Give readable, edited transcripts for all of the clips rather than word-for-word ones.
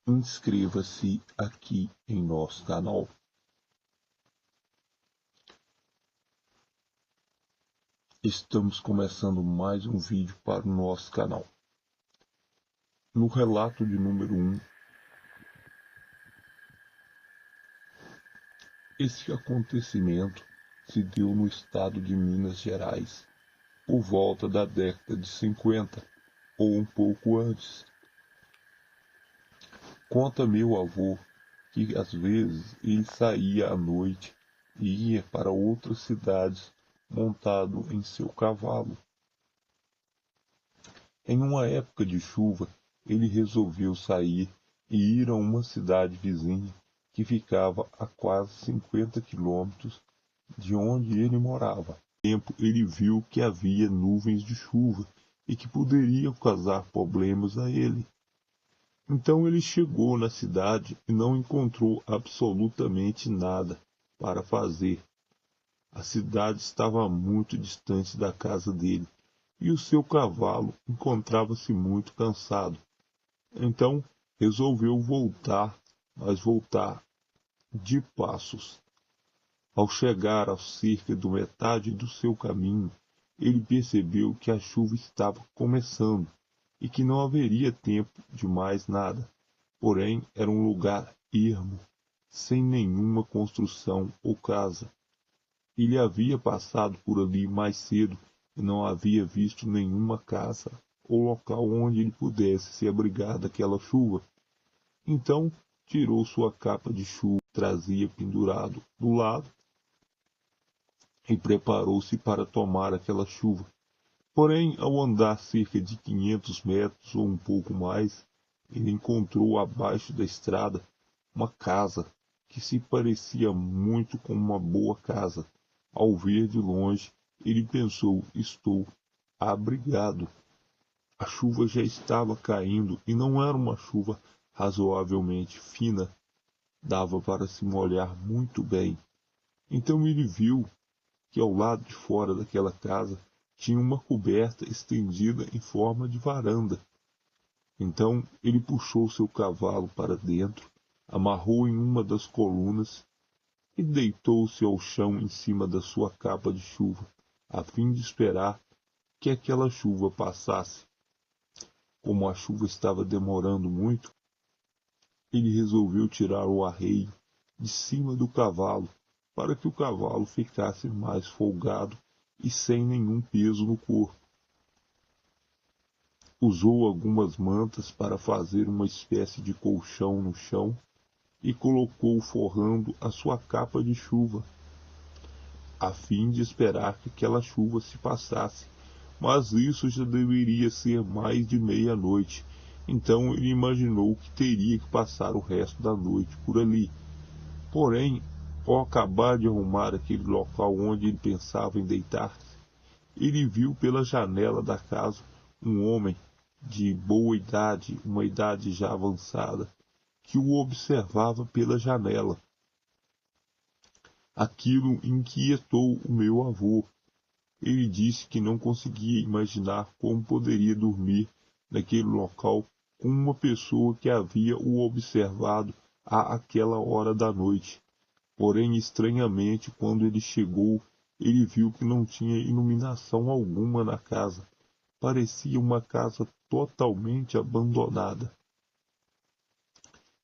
Inscreva-se aqui em nosso canal. Estamos começando mais um vídeo para o nosso canal. No relato de número 1, esse acontecimento se deu no estado de Minas Gerais, por volta da década de 50, ou um pouco antes. Conta meu avô que às vezes ele saía à noite e ia para outras cidades montado em seu cavalo. Em uma época de chuva, ele resolveu sair e ir a uma cidade vizinha que ficava a quase 50 quilômetros de onde ele morava. Tempo ele viu que havia nuvens de chuva e que poderiam causar problemas a ele. Então ele chegou na cidade e não encontrou absolutamente nada para fazer. A cidade estava muito distante da casa dele e o seu cavalo encontrava-se muito cansado. Então resolveu voltar, mas voltar de passos. Ao chegar a cerca de metade do seu caminho, ele percebeu que a chuva estava começando e que não haveria tempo de mais nada. Porém, era um lugar ermo, sem nenhuma construção ou casa. Ele havia passado por ali mais cedo e não havia visto nenhuma casa ou local onde ele pudesse se abrigar daquela chuva. Então tirou sua capa de chuva que trazia pendurado do lado e preparou-se para tomar aquela chuva. Porém, ao andar cerca de 500 metros ou um pouco mais, ele encontrou abaixo da estrada uma casa que se parecia muito com uma boa casa. Ao ver de longe, ele pensou: estou abrigado. A chuva já estava caindo e não era uma chuva razoavelmente fina. Dava para se molhar muito bem. Então ele viu que ao lado de fora daquela casa tinha uma coberta estendida em forma de varanda. Então ele puxou seu cavalo para dentro, amarrou em uma das colunas e deitou-se ao chão em cima da sua capa de chuva, a fim de esperar que aquela chuva passasse. Como a chuva estava demorando muito, ele resolveu tirar o arreio de cima do cavalo, para que o cavalo ficasse mais folgado e sem nenhum peso no corpo. Usou algumas mantas para fazer uma espécie de colchão no chão e colocou forrando a sua capa de chuva, a fim de esperar que aquela chuva se passasse. Mas isso já deveria ser mais de meia-noite, então ele imaginou que teria que passar o resto da noite por ali. Porém, ao acabar de arrumar aquele local onde ele pensava em deitar-se, ele viu pela janela da casa um homem de boa idade, uma idade já avançada, que o observava pela janela. Aquilo inquietou o meu avô. Ele disse que não conseguia imaginar como poderia dormir naquele local com uma pessoa que havia o observado àquela hora da noite. Porém, estranhamente, quando ele chegou, ele viu que não tinha iluminação alguma na casa. Parecia uma casa totalmente abandonada.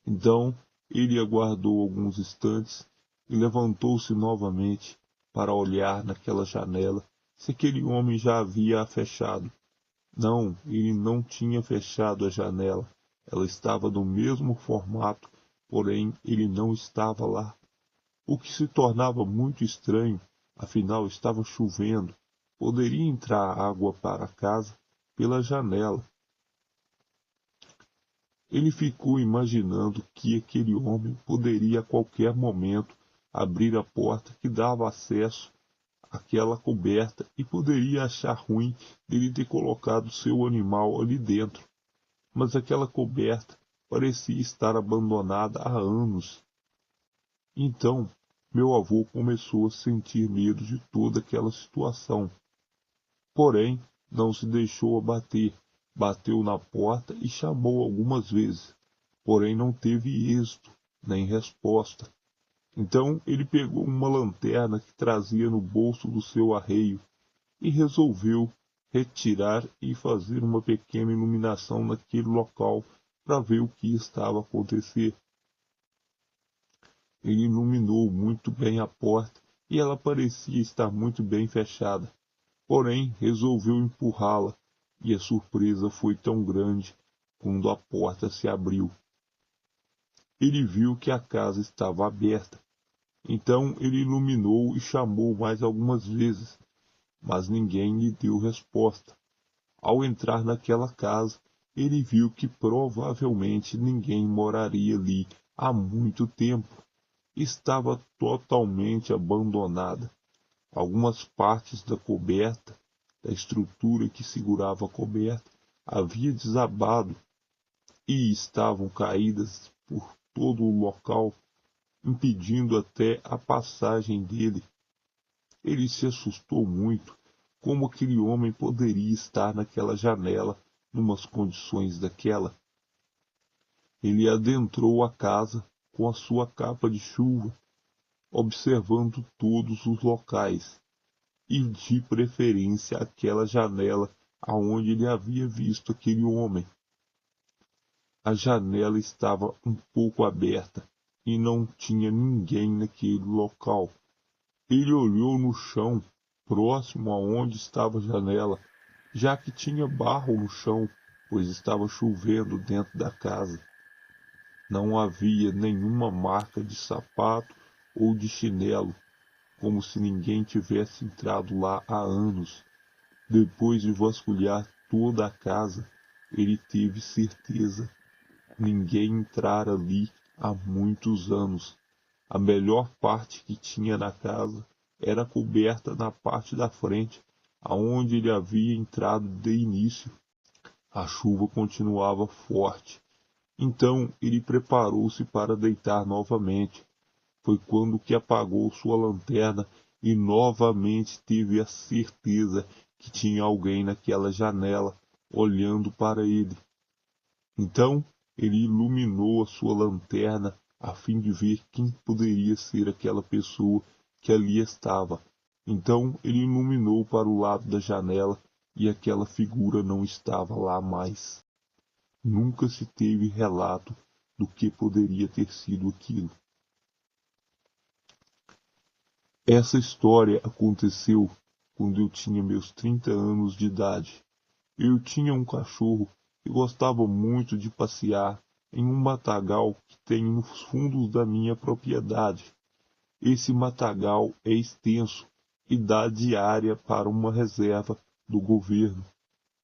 Então, ele aguardou alguns instantes e levantou-se novamente para olhar naquela janela se aquele homem já havia a fechado. Não, ele não tinha fechado a janela. Ela estava do mesmo formato, porém ele não estava lá. O que se tornava muito estranho, afinal estava chovendo. Poderia entrar água para casa pela janela. Ele ficou imaginando que aquele homem poderia a qualquer momento abrir a porta que dava acesso àquela coberta e poderia achar ruim dele ter colocado seu animal ali dentro. Mas aquela coberta parecia estar abandonada há anos. Então, meu avô começou a sentir medo de toda aquela situação. Porém, não se deixou abater. Bateu na porta e chamou algumas vezes. porém não teve êxito, nem resposta. Então ele pegou uma lanterna que trazia no bolso do seu arreio e resolveu retirar e fazer uma pequena iluminação naquele local para ver o que estava a acontecer. Ele iluminou muito bem a porta e ela parecia estar muito bem fechada. Porém, resolveu empurrá-la e a surpresa foi tão grande quando a porta se abriu. Ele viu que a casa estava aberta. Então ele iluminou e chamou mais algumas vezes, mas ninguém lhe deu resposta. Ao entrar naquela casa, ele viu que provavelmente ninguém moraria ali há muito tempo. Estava totalmente abandonada. Algumas partes da coberta, da estrutura que segurava a coberta, havia desabado e estavam caídas por todo o local, impedindo até a passagem dele. Ele se assustou muito. Como aquele homem poderia estar naquela janela, numas condições daquela? Ele adentrou a casa com a sua capa de chuva, observando todos os locais, e de preferência aquela janela aonde ele havia visto aquele homem. A janela estava um pouco aberta e não tinha ninguém naquele local. Ele olhou no chão, próximo aonde estava a janela, já que tinha barro no chão, pois estava chovendo dentro da casa. Não havia nenhuma marca de sapato ou de chinelo, como se ninguém tivesse entrado lá há anos. Depois de vasculhar toda a casa, ele teve certeza. Ninguém entrara ali há muitos anos. A melhor parte que tinha na casa era coberta na parte da frente, aonde ele havia entrado de início. A chuva continuava forte. Então ele preparou-se para deitar novamente. Foi quando que apagou sua lanterna e novamente teve a certeza que tinha alguém naquela janela olhando para ele. Então ele iluminou a sua lanterna a fim de ver quem poderia ser aquela pessoa que ali estava. Então ele iluminou para o lado da janela e aquela figura não estava lá mais. Nunca se teve relato do que poderia ter sido aquilo. Essa história aconteceu quando eu tinha meus 30 anos de idade. Eu tinha um cachorro e gostava muito de passear em um matagal que tem nos fundos da minha propriedade. Esse matagal é extenso e dá diária para uma reserva do governo,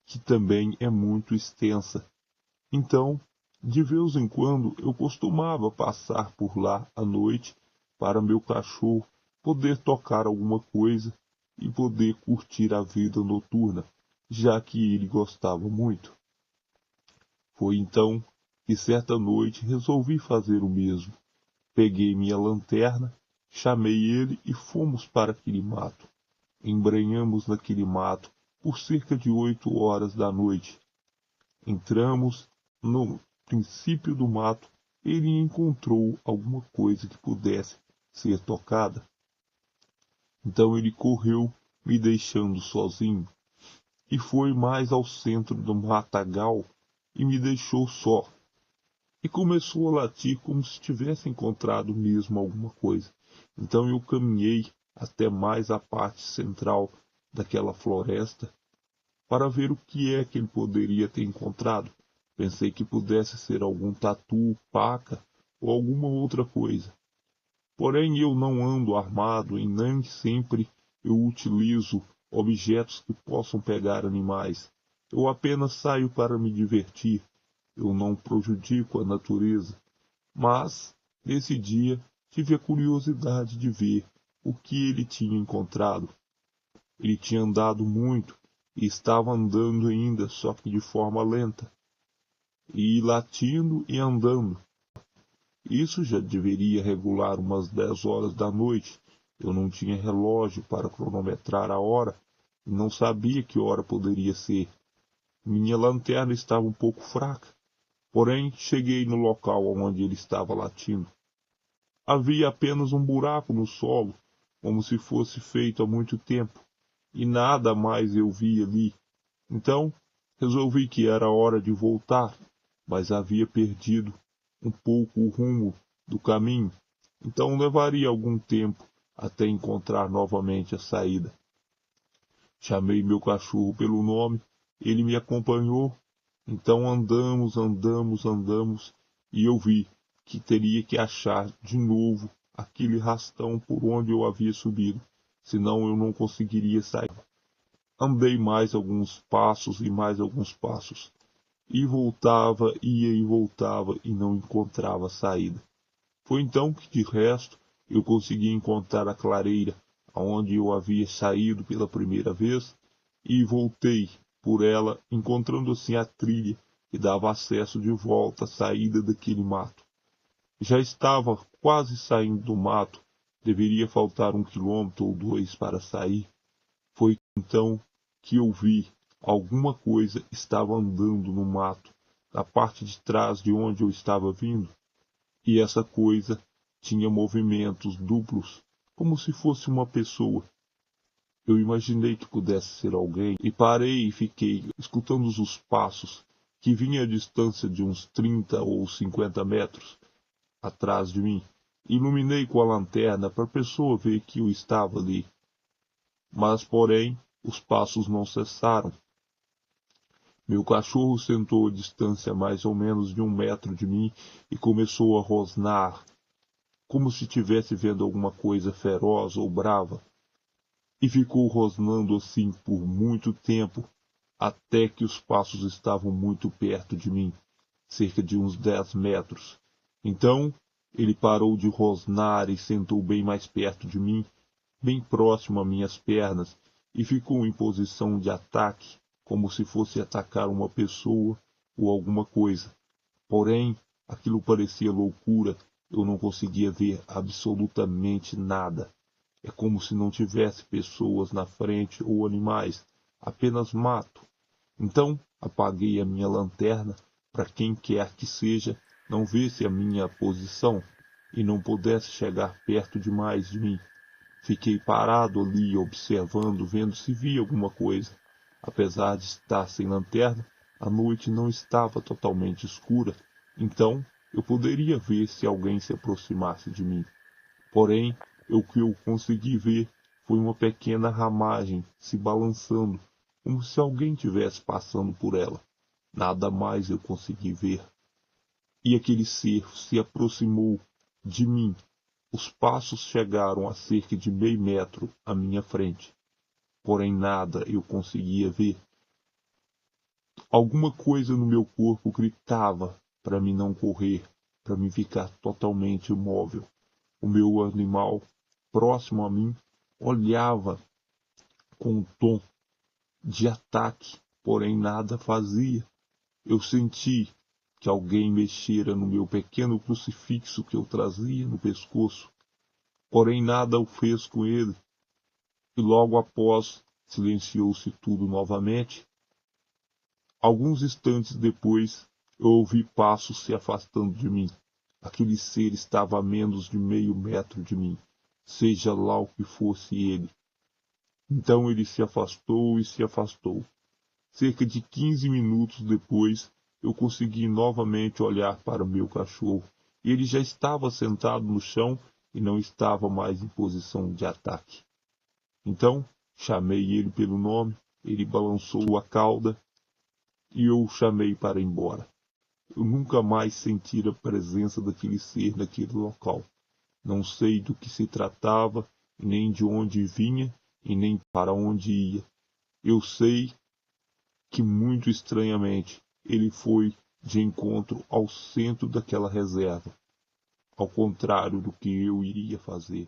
que também é muito extensa. Então, de vez em quando, eu costumava passar por lá à noite para meu cachorro poder tocar alguma coisa e poder curtir a vida noturna, já que ele gostava muito. Foi então que certa noite resolvi fazer o mesmo. Peguei minha lanterna, chamei ele e fomos para aquele mato. Embrenhamos naquele mato por cerca de 8 horas da noite. Entramos no princípio do mato. Ele encontrou alguma coisa que pudesse ser tocada. Então ele correu, me deixando sozinho, e foi mais ao centro do matagal e me deixou só. E começou a latir como se tivesse encontrado mesmo alguma coisa. Então eu caminhei até mais a parte central daquela floresta para ver o que é que ele poderia ter encontrado. Pensei que pudesse ser algum tatu, paca ou alguma outra coisa. Porém eu não ando armado e nem sempre eu utilizo objetos que possam pegar animais. Eu apenas saio para me divertir. Eu não prejudico a natureza. Mas, nesse dia, tive a curiosidade de ver o que ele tinha encontrado. Ele tinha andado muito e estava andando ainda, só que de forma lenta, e latindo e andando. Isso já deveria regular umas 10 horas da noite. Eu não tinha relógio para cronometrar a hora e não sabia que hora poderia ser. Minha lanterna estava um pouco fraca, Porém, cheguei no local onde ele estava latindo. Havia apenas um buraco no solo, como se fosse feito há muito tempo, e nada mais eu vi ali. Então, resolvi que era hora de voltar, mas havia perdido um pouco o rumo do caminho, então levaria algum tempo até encontrar novamente a saída. Chamei meu cachorro pelo nome, ele me acompanhou, então andamos, e eu vi que teria que achar de novo aquele rastão por onde eu havia subido, senão eu não conseguiria sair. Andei mais alguns passos e mais alguns passos, e voltava, ia e voltava, e não encontrava saída. Foi então que, de resto, eu consegui encontrar a clareira aonde eu havia saído pela primeira vez, e voltei por ela, encontrando assim a trilha que dava acesso de volta à saída daquele mato. Já estava quase saindo do mato, deveria faltar 1 quilômetro ou 2 para sair. Foi então que eu vi alguma coisa estava andando no mato, na parte de trás de onde eu estava vindo, e essa coisa tinha movimentos duplos, como se fosse uma pessoa. Eu imaginei que pudesse ser alguém e parei e fiquei escutando os passos, que vinha a distância de uns 30 ou 50 metros atrás de mim. Iluminei com a lanterna para a pessoa ver que eu estava ali. Mas, porém, os passos não cessaram. Meu cachorro sentou a distância mais ou menos de 1 metro de mim e começou a rosnar, como se estivesse vendo alguma coisa feroz ou brava. E ficou rosnando assim por muito tempo, até que os passos estavam muito perto de mim, cerca de uns 10 metros. Então, ele parou de rosnar e sentou bem mais perto de mim, bem próximo a minhas pernas, e ficou em posição de ataque, como se fosse atacar uma pessoa ou alguma coisa. Porém, aquilo parecia loucura, eu não conseguia ver absolutamente nada. É como se não tivesse pessoas na frente ou animais, apenas mato. Então, apaguei a minha lanterna para quem quer que seja não visse a minha posição e não pudesse chegar perto demais de mim. Fiquei parado ali, observando, vendo se via alguma coisa. Apesar de estar sem lanterna, a noite não estava totalmente escura, então eu poderia ver se alguém se aproximasse de mim. Porém, o que eu consegui ver foi uma pequena ramagem se balançando, como se alguém estivesse passando por ela. Nada mais eu consegui ver. E aquele ser se aproximou de mim. Os passos chegaram a cerca de meio metro à minha frente. Porém nada eu conseguia ver. Alguma coisa no meu corpo gritava para mim não correr, para mim ficar totalmente imóvel. O meu animal, próximo a mim, olhava com um tom de ataque, porém nada fazia. Eu senti que alguém mexera no meu pequeno crucifixo que eu trazia no pescoço, porém nada o fez com ele, e logo após silenciou-se tudo novamente. Alguns instantes depois, eu ouvi passos se afastando de mim. Aquele ser estava a menos de meio metro de mim, seja lá o que fosse ele. Então ele se afastou e se afastou. Cerca de 15 minutos depois, eu consegui novamente olhar para o meu cachorro. Ele já estava sentado no chão e não estava mais em posição de ataque. Então, chamei ele pelo nome, ele balançou a cauda e eu o chamei para ir embora. Eu nunca mais senti a presença daquele ser naquele local. Não sei do que se tratava, nem de onde vinha e nem para onde ia. Eu sei que, muito estranhamente, ele foi de encontro ao centro daquela reserva, ao contrário do que eu iria fazer.